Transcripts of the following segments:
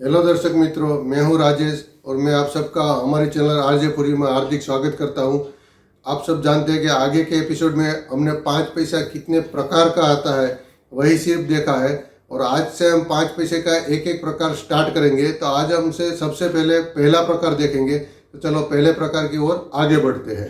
Hello दर्शक मित्रों, मैं हूं राजेश और मैं आप सबका हमारे चैनल आरजे पुरी में हार्दिक स्वागत करता हूं। आप सब जानते हैं कि आगे के एपिसोड में हमने 5 पैसा कितने प्रकार का आता है वही सिर्फ देखा है, और आज से हम 5 पैसे का एक एक प्रकार स्टार्ट करेंगे। तो आज हमसे सबसे पहले पहला प्रकार देखेंगे। तो चलो पहले प्रकार की ओर आगे बढ़ते हैं।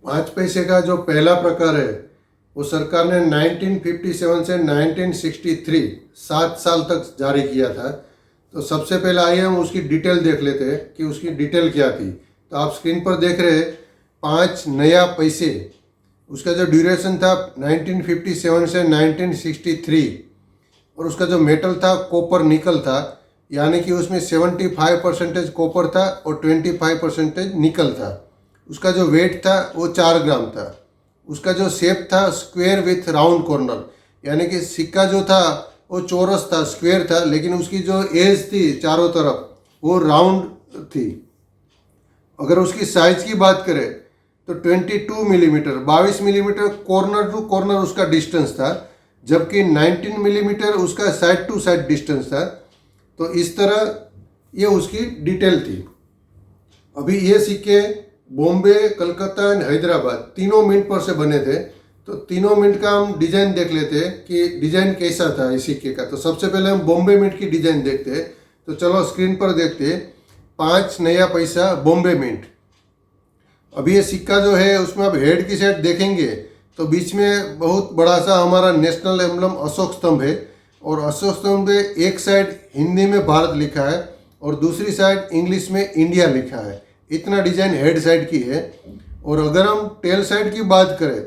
5 पैसे का जो पहला प्रकार है वो सरकार ने 1957 से 1963 7 साल तक जारी किया था। तो सबसे पहले आइए हम उसकी डिटेल देख लेते हैं कि उसकी डिटेल क्या थी। तो आप स्क्रीन पर देख रहे हैं 5 नया पैसे। उसका जो ड्यूरेशन था 1957 से 1963, और उसका जो मेटल था कॉपर निकल था, यानी कि उसमें 75% कॉपर था और 25% निकल था। उसका जो वेट था वो 4 ग्राम था। उसका जो शेप था स्क्वायर विथ राउंड कॉर्नर, यानी कि सिक्का जो था वो चौरस था, स्क्वायर था, लेकिन उसकी जो एज थी चारों तरफ वो राउंड थी। अगर उसकी साइज की बात करें तो 22 millimetre 22 millimetre corner to corner उसका डिस्टेंस था, जबकि 19 मिलीमीटर उसका साइड टू साइड डिस्टेंस था। तो इस तरह ये उसकी डिटेल थी। अभी ये सिक्के बॉम्बे, कलकत्ता एंड हैदराबाद तीनों मिंट पर से बने थे। तो तीनों मिंट का हम डिज़ाइन देख लेते हैं कि डिज़ाइन कैसा था इस सिक्के का। तो सबसे पहले हम बॉम्बे मिंट की डिज़ाइन देखते हैं। तो चलो स्क्रीन पर देखते हैं 5 नया पैसा बॉम्बे मिंट। अभी ये सिक्का जो है उसमें अब हेड की साइड देखेंगे तो बीच में बहुत बड़ा सा हमारा नेशनल एम्बलम अशोक स्तंभ है, और अशोक स्तंभ में एक साइड हिंदी में भारत लिखा है और दूसरी साइड इंग्लिश में इंडिया लिखा है। इतना डिज़ाइन हेड साइड की है। और अगर हम टेल साइड की बात करें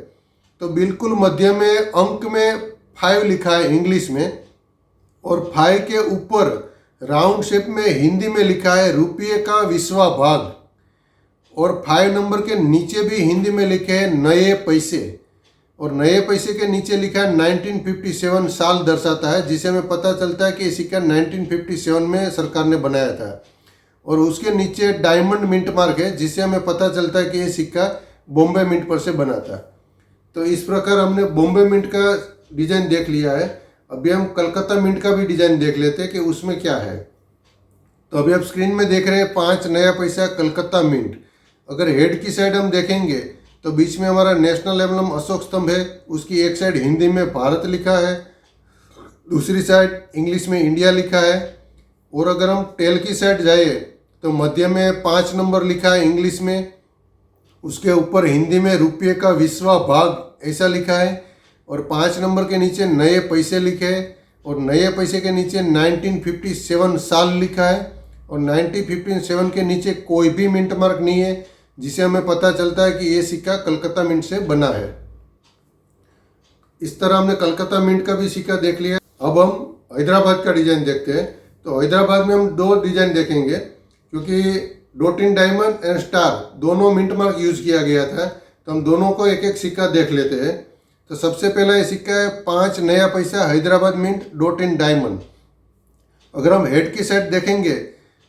तो बिल्कुल मध्य में अंक में 5 लिखा है इंग्लिश में, और 5 के ऊपर राउंड शेप में हिंदी में लिखा है रुपये का 20वां भाग, और 5 नंबर के नीचे भी हिंदी में लिखे हैं नए पैसे, और नए पैसे के नीचे लिखा है 1957 साल दर्शाता है, जिसे हमें पता चलता है कि ये सिक्का 1957 में सरकार ने बनाया था। और उसके नीचे डायमंड मिंट मार्क है, जिससे हमें पता चलता है कि ये सिक्का बॉम्बे मिंट पर से बना था। तो इस प्रकार हमने बॉम्बे मिंट का डिज़ाइन देख लिया है। अभी हम कलकत्ता मिंट का भी डिज़ाइन देख लेते हैं कि उसमें क्या है। तो अभी आप स्क्रीन में देख रहे हैं 5 नया पैसा कलकत्ता मिंट। अगर हेड की साइड हम देखेंगे तो बीच में हमारा नेशनल एम्बलम अशोक स्तंभ है। उसकी एक साइड हिंदी में भारत लिखा है, दूसरी साइड इंग्लिश में इंडिया लिखा है। और अगर हम टेल की साइड जाए तो मध्य में 5 नंबर लिखा है इंग्लिश में, उसके ऊपर हिंदी में रुपये का 20वां भाग ऐसा लिखा है, और 5 नंबर के नीचे नए पैसे लिखे हैं, और नए पैसे के नीचे 1957 साल लिखा है, और 1957 के नीचे कोई भी मिंट मार्क नहीं है, जिसे हमें पता चलता है कि ये सिक्का कलकत्ता मिंट से बना है। इस तरह हमने कलकत्ता मिंट का भी सिक्का देख लिया। अब हम हैदराबाद का डिज़ाइन देखते हैं। तो हैदराबाद में हम 2 डिज़ाइन देखेंगे, क्योंकि डॉटिन डायमंड एंड स्टार दोनों मिंट मार्क यूज़ किया गया था। तो हम दोनों को एक एक सिक्का देख लेते हैं। तो सबसे पहला ये सिक्का है 5 नया पैसा हैदराबाद मिंट डॉटिन डायमंड। अगर हम हेड की साइड देखेंगे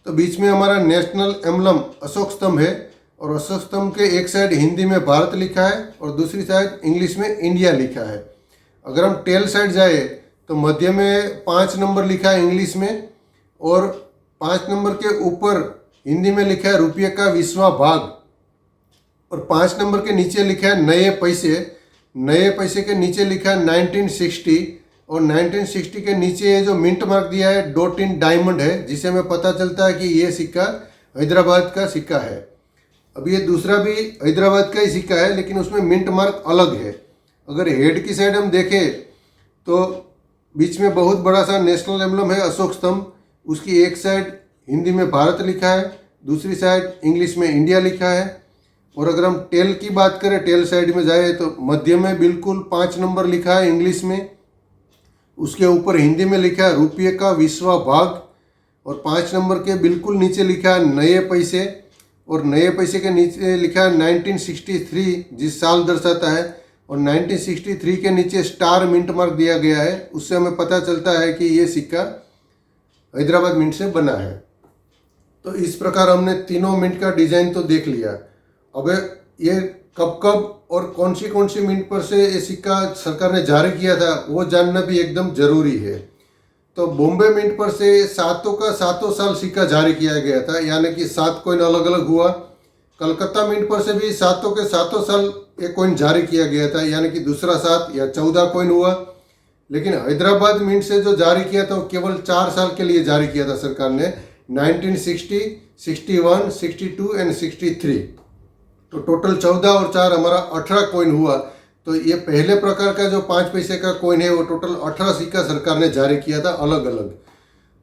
तो बीच में हमारा नेशनल एम्बलम अशोक स्तंभ है, और अशोक स्तंभ के एक साइड हिंदी में भारत लिखा है और दूसरी साइड इंग्लिश में इंडिया लिखा है। अगर हम टेल साइड जाए तो मध्य में 5 नंबर लिखा है इंग्लिश में, और 5 नंबर के ऊपर हिंदी में लिखा है रुपये का 20वां भाग, और 5 नंबर के नीचे लिखा है नए पैसे। नए पैसे के नीचे लिखा है 1960, और 1960 के नीचे ये जो मिंट मार्क दिया है डॉटिन डायमंड है, जिसे हमें पता चलता है कि ये सिक्का हैदराबाद का सिक्का है। अब ये दूसरा भी हैदराबाद का ही सिक्का है, लेकिन उसमें मिंट मार्क अलग है। अगर हेड की साइड हम देखें तो बीच में बहुत बड़ा सा नेशनल एम्बलम है अशोक स्तंभ। उसकी एक साइड हिंदी में भारत लिखा है, दूसरी साइड इंग्लिश में इंडिया लिखा है। और अगर हम टेल की बात करें, टेल साइड में जाए तो मध्य में बिल्कुल 5 नंबर लिखा है इंग्लिश में, उसके ऊपर हिंदी में लिखा है रुपये का 20वां भाग, और 5 नंबर के बिल्कुल नीचे लिखा है नए पैसे, और नए पैसे के नीचे लिखा है 1963 जिस साल दर्शाता है, और 1963 के नीचे स्टार मिंट मार्क दिया गया है। उससे हमें पता चलता है कि ये सिक्का हैदराबाद मिंट से बना है। तो इस प्रकार हमने तीनों मिंट का डिज़ाइन तो देख लिया। अब ये कब कब और कौन सी मिंट पर से ये सिक्का सरकार ने जारी किया था वो जानना भी एकदम ज़रूरी है। तो बॉम्बे मिंट पर से सातों का सातों साल सिक्का जारी किया गया था, यानी कि 7 कॉइन अलग अलग हुआ। कलकत्ता मिंट पर से भी सातों के सातों साल एक कॉइन जारी किया गया था, यानी कि दूसरा 7 या 14 कॉइन हुआ। लेकिन हैदराबाद मिंट से जो जारी किया था वो केवल 4 साल के लिए जारी किया था सरकार ने, 1960, 61, 62 एंड 63। तो टोटल 14 और 4 हमारा 18 कॉइन हुआ। तो ये पहले प्रकार का जो 5 पैसे का कॉइन है वो टोटल 18 सिक्का सरकार ने जारी किया था अलग अलग।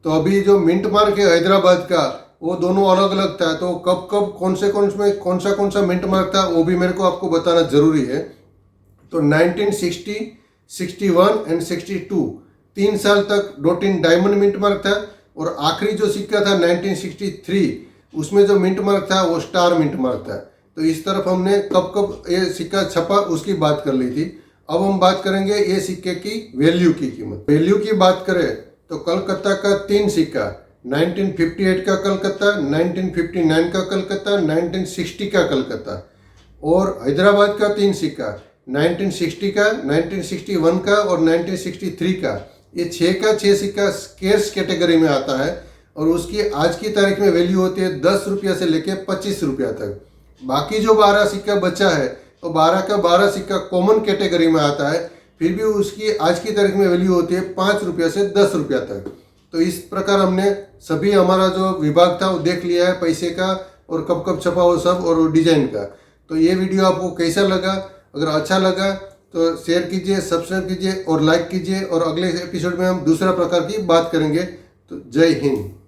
तो अभी जो मिंट मार्क है हैदराबाद का वो दोनों अलग अलग था। तो कब कब कौन सा मिंट मार्क था वो भी मेरे को आपको बताना जरूरी है। तो 1960, 61 एंड 62 3 साल तक डोटिन डायमंड मिंट मार्क था, और आखिरी जो सिक्का था 1963 उसमें जो मिंट मार्क था वो स्टार मिंट मार्क था। तो इस तरफ हमने कब कब ये सिक्का छपा उसकी बात कर ली थी। अब हम बात करेंगे ये सिक्के की वैल्यू की कीमत। वैल्यू की बात करें तो कलकत्ता का 3 सिक्का, 1958 का कलकत्ता, 1959 का कलकत्ता, 1960 का कलकत्ता, और हैदराबाद का 3 सिक्का, 1960 का, 1961 का और 1963 का। ये 6 का 6 सिक्का स्केर्स कैटेगरी में आता है, और उसकी आज की तारीख में वैल्यू होती है 10 रुपया से लेके 25 रुपया तक। बाकी जो 12 सिक्का बचा है तो 12 का 12 सिक्का कॉमन कैटेगरी में आता है, फिर भी उसकी आज की तारीख में वैल्यू होती है 5 रुपया से 10 रुपया तक। तो इस प्रकार हमने सभी हमारा जो विभाग था वो देख लिया है, पैसे का और कब कब छपा वो सब और डिजाइन का। तो ये वीडियो आपको कैसा लगा? अगर अच्छा लगा तो शेयर कीजिए, सब्सक्राइब कीजिए और लाइक कीजिए, और अगले एपिसोड में हम दूसरा प्रकार की बात करेंगे। तो जय हिंद।